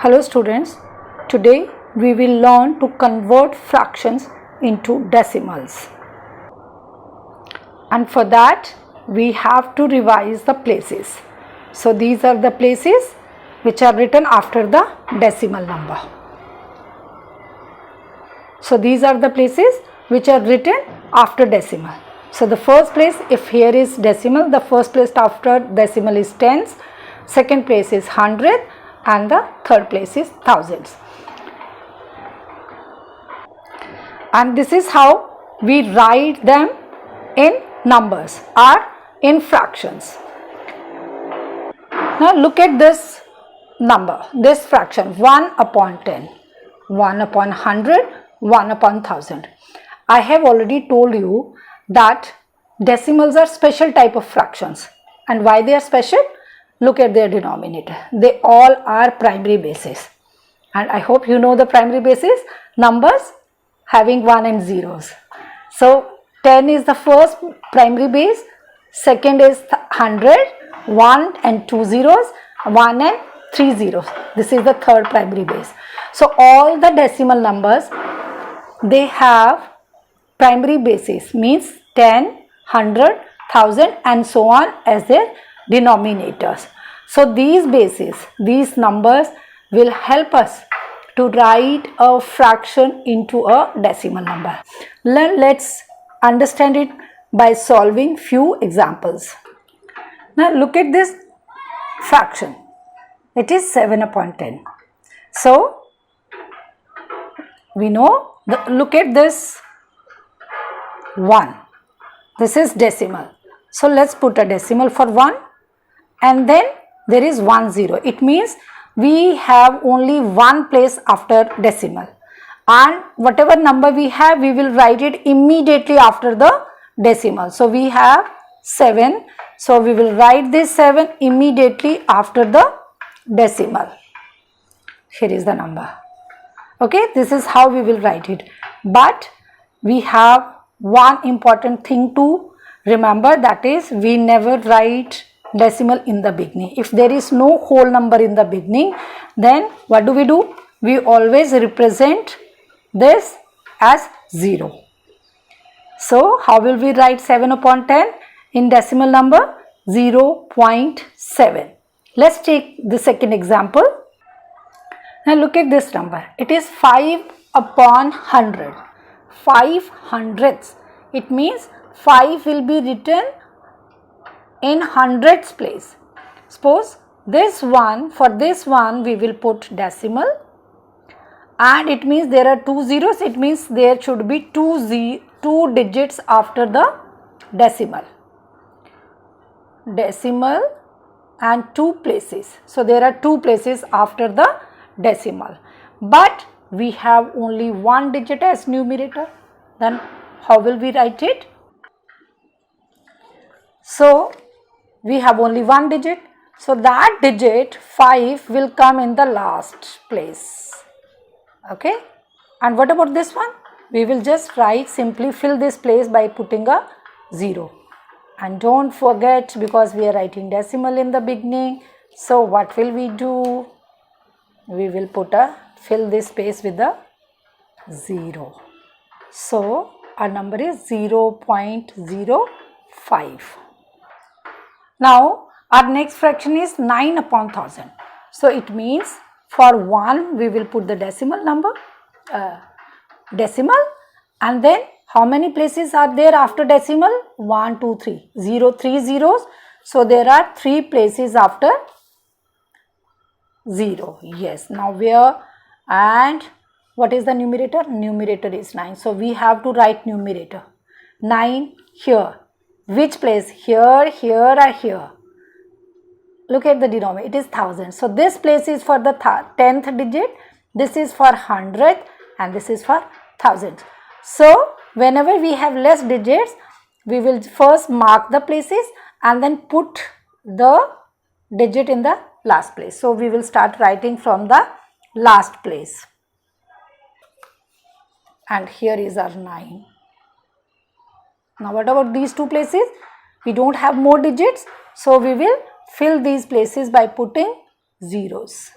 Hello students, today we will learn to convert fractions into decimals, and for that we have to revise the places. So these are the places which are written after the decimal number. So these are the places which are written after decimal. So the first place, if here is decimal, the first place after decimal is tens, second place is hundred, and the third place is thousands. And this is how we write them in numbers or in fractions. Now look at this number, this fraction, 1 upon 10, 1 upon 100, 1 upon 1000. I have already told you that decimals are special type of fractions. And why they are special? Look at their denominator. They all are primary bases. And I hope you know the primary bases, numbers having 1 and zeros. So 10 is the first primary base, second is 100, 1 and 2 zeros, 1 and 3 zeros. This is the third primary base. So all the decimal numbers, they have primary bases, means 10, 100, 1000 and so on as their denominators. So these bases, these numbers will help us to write a fraction into a decimal number. Let's understand it by solving few examples. Now look at this fraction. It is 7 upon 10. So we know, look at this 1. This is decimal. So let's put a decimal for 1, and then there is 1 0. It means we have only one place after decimal, and whatever number we have, we will write it immediately after the decimal. So we have 7. So we will write this 7 immediately after the decimal. Here is the number. Okay, this is how we will write it. But we have one important thing to remember, that is we never write decimal in the beginning. If there is no whole number in the beginning, then what do? We always represent this as 0. So how will we write 7 upon 10 in decimal number? 0.7. Let's take the second example. Now look at this number. It is 5 upon 100. 5 hundredths. It means 5 will be written in hundredths place. Suppose this one, for this one we will put decimal, and it means there are 2 zeros. It means there should be two digits after the decimal. Decimal and 2 places. So there are 2 places after the decimal. But we have only 1 digit as numerator. Then how will we write it? So we have only 1 digit. So that digit 5 will come in the last place. Okay. And what about this one? We will just write, simply fill this place by putting a 0. And don't forget, because we are writing decimal in the beginning, so what will we do? We will fill this space with a 0. So our number is 0.05. Now our next fraction is 9 upon 1000. So it means for 1 we will put the decimal number, and then how many places are there after decimal? 1, 2, 3. 0, 3 zeros. So there are 3 places after 0. Yes. Now where, and what is the numerator? Numerator is 9. So we have to write numerator. 9 here. Which place? Here, here or here? Look at the denominator. It is 1000. So this place is for the 10th digit. This is for 100 and this is for 1000. So whenever we have less digits, we will first mark the places and then put the digit in the last place. So we will start writing from the last place. And here is our 9. Now what about these 2 places? We don't have more digits. So we will fill these places by putting zeros.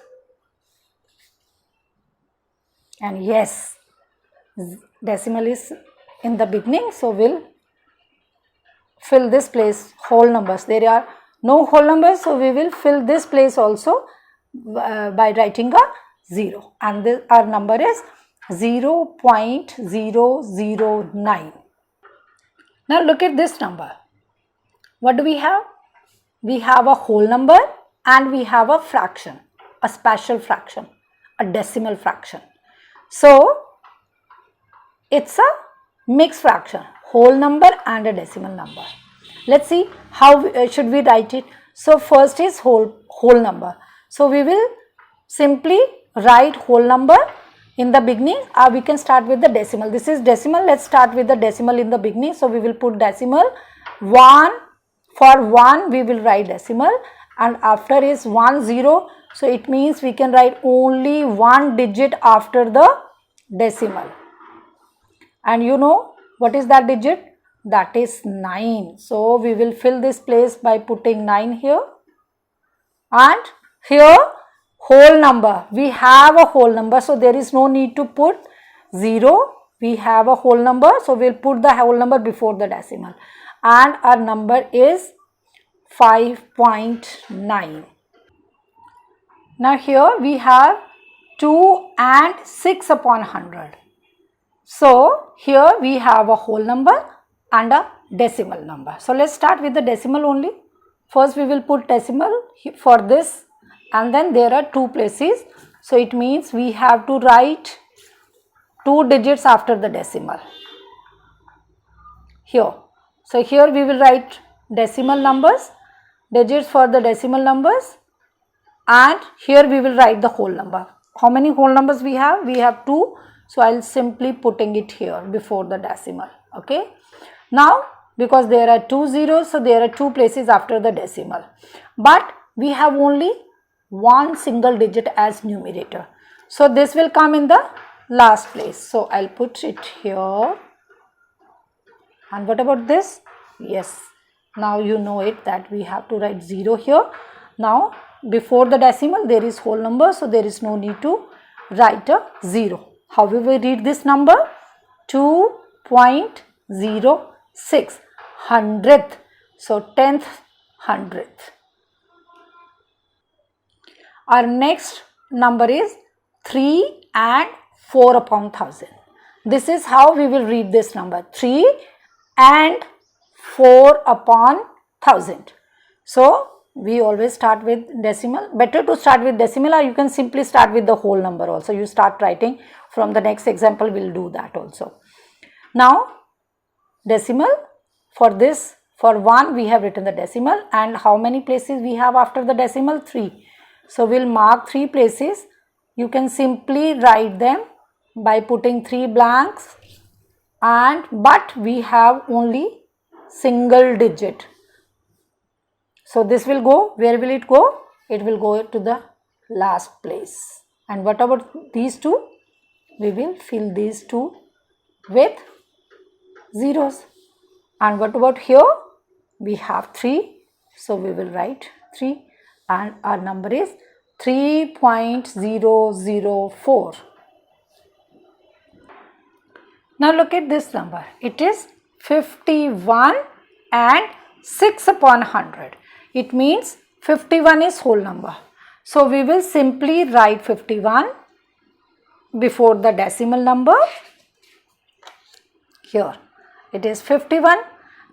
and yes, decimal is in the beginning, so we'll fill this place whole numbers. There are no whole numbers, so we will fill this place also by writing a 0, and this, our number is 0.009. Now look at this number. What do we have? We have a whole number and we have a fraction, a special fraction, a decimal fraction. So it's a mixed fraction, whole number and a decimal number. Let's see how should we write it. So first is whole number. So we will simply write whole number in the beginning, or we can start with the decimal. This is decimal. Let's start with the decimal in the beginning. So we will put decimal 1. For 1 we will write decimal, and after is 10. So it means we can write only one digit after the decimal. And you know what is that digit? That is 9. So we will fill this place by putting 9 here. And here whole number. We have a whole number, so there is no need to put 0. We have a whole number, so we will put the whole number before the decimal. And our number is 5.9. Now here we have 2 and 6 upon 100. So here we have a whole number and a decimal number. So let's start with the decimal only. First we will put decimal for this, and then there are 2 places. So it means we have to write 2 digits after the decimal here. So here we will write decimal numbers, digits for the decimal numbers, and here we will write the whole number. How many whole numbers we have? We have 2. So I will simply putting it here before the decimal. Okay. Now because there are 2 zeros, so there are 2 places after the decimal. But we have only one single digit as numerator. So this will come in the last place. So I'll put it here. And what about this? Yes, now you know it that we have to write 0 here. Now before the decimal there is whole number, so there is no need to write a 0. How will we read this number? 2.06, hundredth. So 10th hundredth. Our next number is 3 and 4 upon 1000. This is how we will read this number, 3 and 4 upon 1000. So we always start with decimal. Better to start with decimal, or you can simply start with the whole number also. You start writing from the next example, we will do that also. Now decimal, for this, for 1 we have written the decimal, and how many places we have after the decimal? 3. So we will mark 3 places. You can simply write them by putting 3 blanks, but we have only single digit. So this will go, where will it go? It will go to the last place. And what about these 2? We will fill these 2 with zeros. And what about here? We have 3. So we will write 3, and our number is 3.004. Now look at this number. It is 51 and 6 upon 100. It means 51 is whole number. So we will simply write 51 before the decimal number. Here it is 51.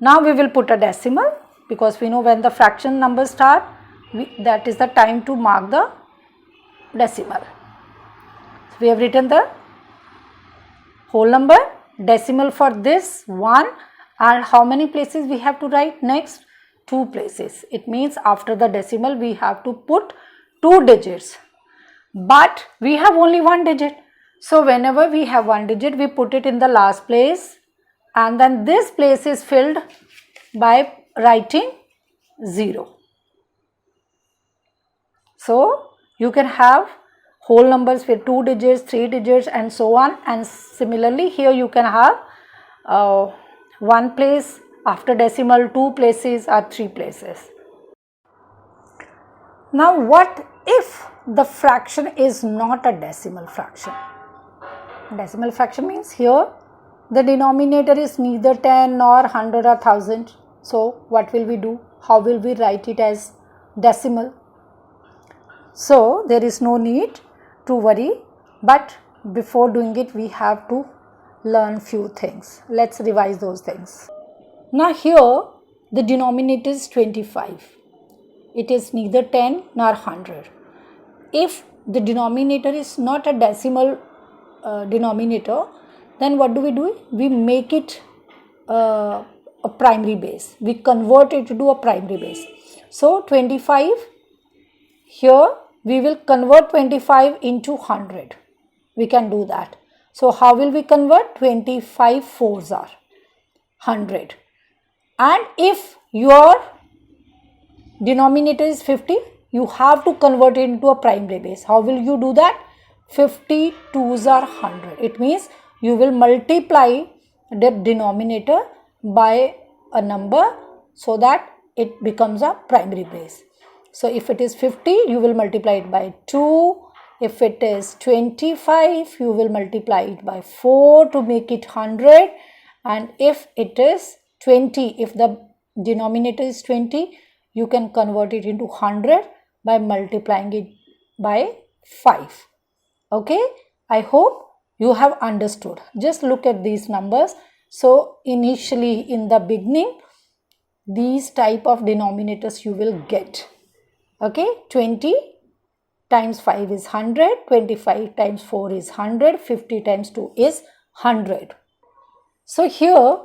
Now we will put a decimal, because we know when the fraction numbers start, that is the time to mark the decimal. So we have written the whole number, decimal for this 1, and how many places we have to write? Next 2 places. It means after the decimal we have to put 2 digits, but we have only 1 digit. So whenever we have 1 digit, we put it in the last place, and then this place is filled by writing 0. So you can have whole numbers with 2 digits, 3 digits, and so on. And similarly here you can have 1 place after decimal, 2 places, or 3 places. Now what if the fraction is not a decimal fraction? Decimal fraction means here the denominator is neither 10 nor 100 or 1000. So what will we do? How will we write it as decimal? So there is no need to worry, but before doing it we have to learn few things. Let's revise those things. Now here the denominator is 25. It is neither 10 nor 100. If the denominator is not a decimal denominator, then what do? We make it a primary base. We convert it to a primary base. So 25, here we will convert 25 into 100. We can do that. So how will we convert? 25 fours are 100. And if your denominator is 50, you have to convert it into a primary base. How will you do that? 50 twos are 100. It means you will multiply the denominator by a number so that it becomes a primary base. So if it is 50, you will multiply it by 2. If it is 25, you will multiply it by 4 to make it 100. And if it is 20, if the denominator is 20, you can convert it into 100 by multiplying it by 5. Okay, I hope you have understood. Just look at these numbers. So initially in the beginning, these type of denominators you will get. Okay, 20 times 5 is 100, 25 times 4 is 100, 50 times 2 is 100. So here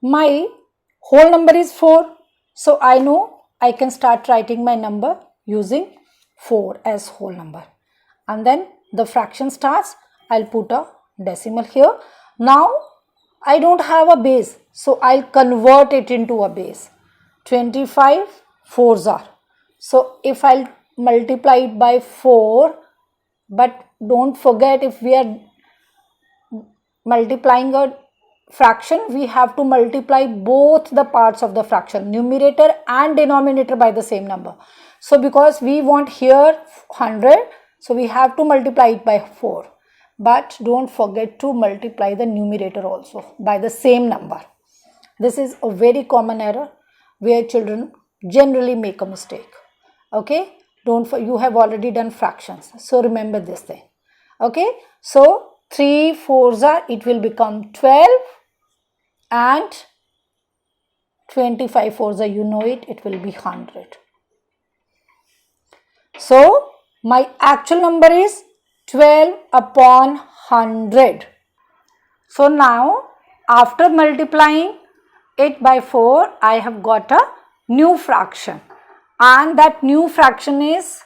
my whole number is 4. So I know I can start writing my number using 4 as whole number. And then the fraction starts. I'll put a decimal here. Now I don't have a base, so I'll convert it into a base. 25 fours are. So if I'll multiply it by 4, but don't forget, if we are multiplying a fraction, we have to multiply both the parts of the fraction, numerator and denominator, by the same number. So because we want here 100, so we have to multiply it by 4. But don't forget to multiply the numerator also by the same number. This is a very common error where children generally make a mistake. Okay, you have already done fractions, so remember this thing. Okay, so 3 fours are, it will become 12, and 25 fours are, you know it will be 100. So my actual number is 12 upon 100. So now after multiplying it by 4, I have got a new fraction, and that new fraction is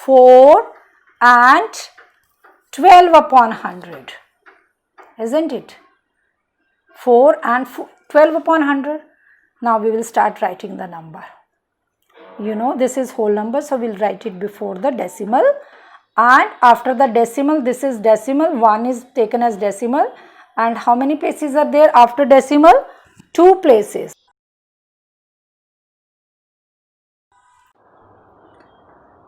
4 and 12 upon 100, isn't it? 4 and 12 upon 100. Now we will start writing the number. You know this is whole number, so we'll write it before the decimal, and after the decimal, this is decimal, 1 is taken as decimal. And how many places are there after decimal? 2 places.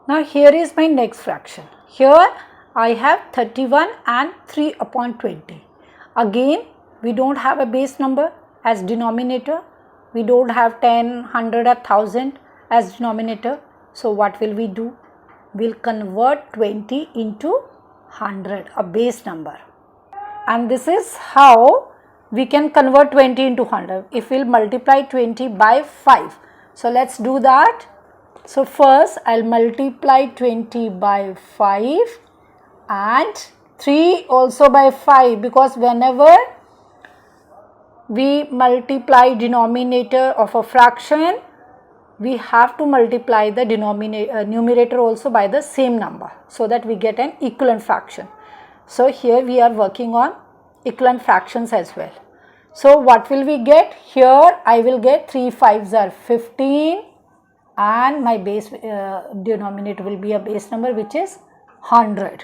Now here is my next fraction. Here I have 31 and 3 upon 20. Again, we don't have a base number as denominator. We don't have 10, 100 or 1000 as denominator. So what will we do? We'll convert 20 into 100, a base number. And this is how we can convert 20 into 100. If we'll multiply 20 by 5. So let's do that. So first I'll multiply 20 by 5 and 3 also by 5, because whenever we multiply denominator of a fraction, we have to multiply the numerator also by the same number, so that we get an equivalent fraction. So here we are working on equivalent fractions as well. So what will we get? Here I will get 3 5s are 15, and my base denominator will be a base number, which is 100.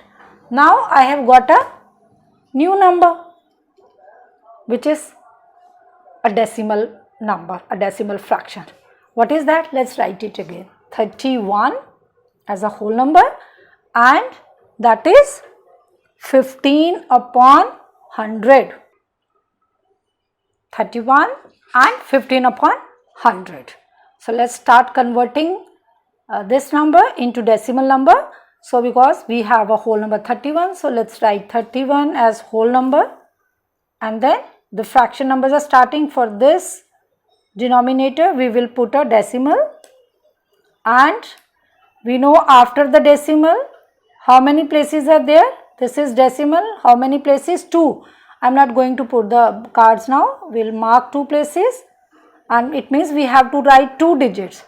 Now I have got a new number, which is a decimal number, a decimal fraction. What is that? Let's write it again. 31 as a whole number, and that is 15 upon 100. 31 and 15 upon 100. So let's start converting this number into decimal number. So because we have a whole number 31, so let's write 31 as whole number, and then the fraction numbers are starting. For this denominator we will put a decimal, and we know after the decimal how many places are there. This is decimal, how many places? 2. I am not going to put the cards now, we will mark 2 places, and it means we have to write 2 digits.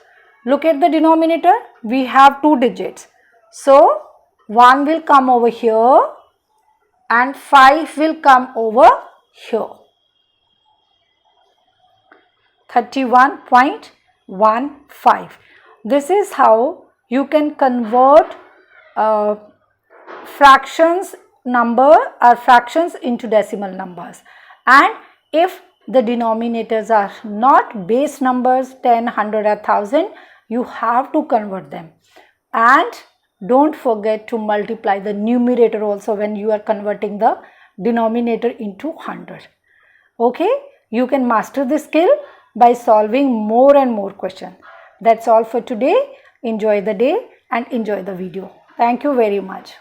Look at the denominator, we have 2 digits. So 1 will come over here and 5 will come over here. 31.15. This is how you can convert fractions into decimal numbers. And if the denominators are not base numbers 10, 100 or 1000, you have to convert them. And don't forget to multiply the numerator also when you are converting the denominator into 100. Okay, you can master this skill by solving more and more questions. That's all for today. Enjoy the day and enjoy the video. Thank you very much.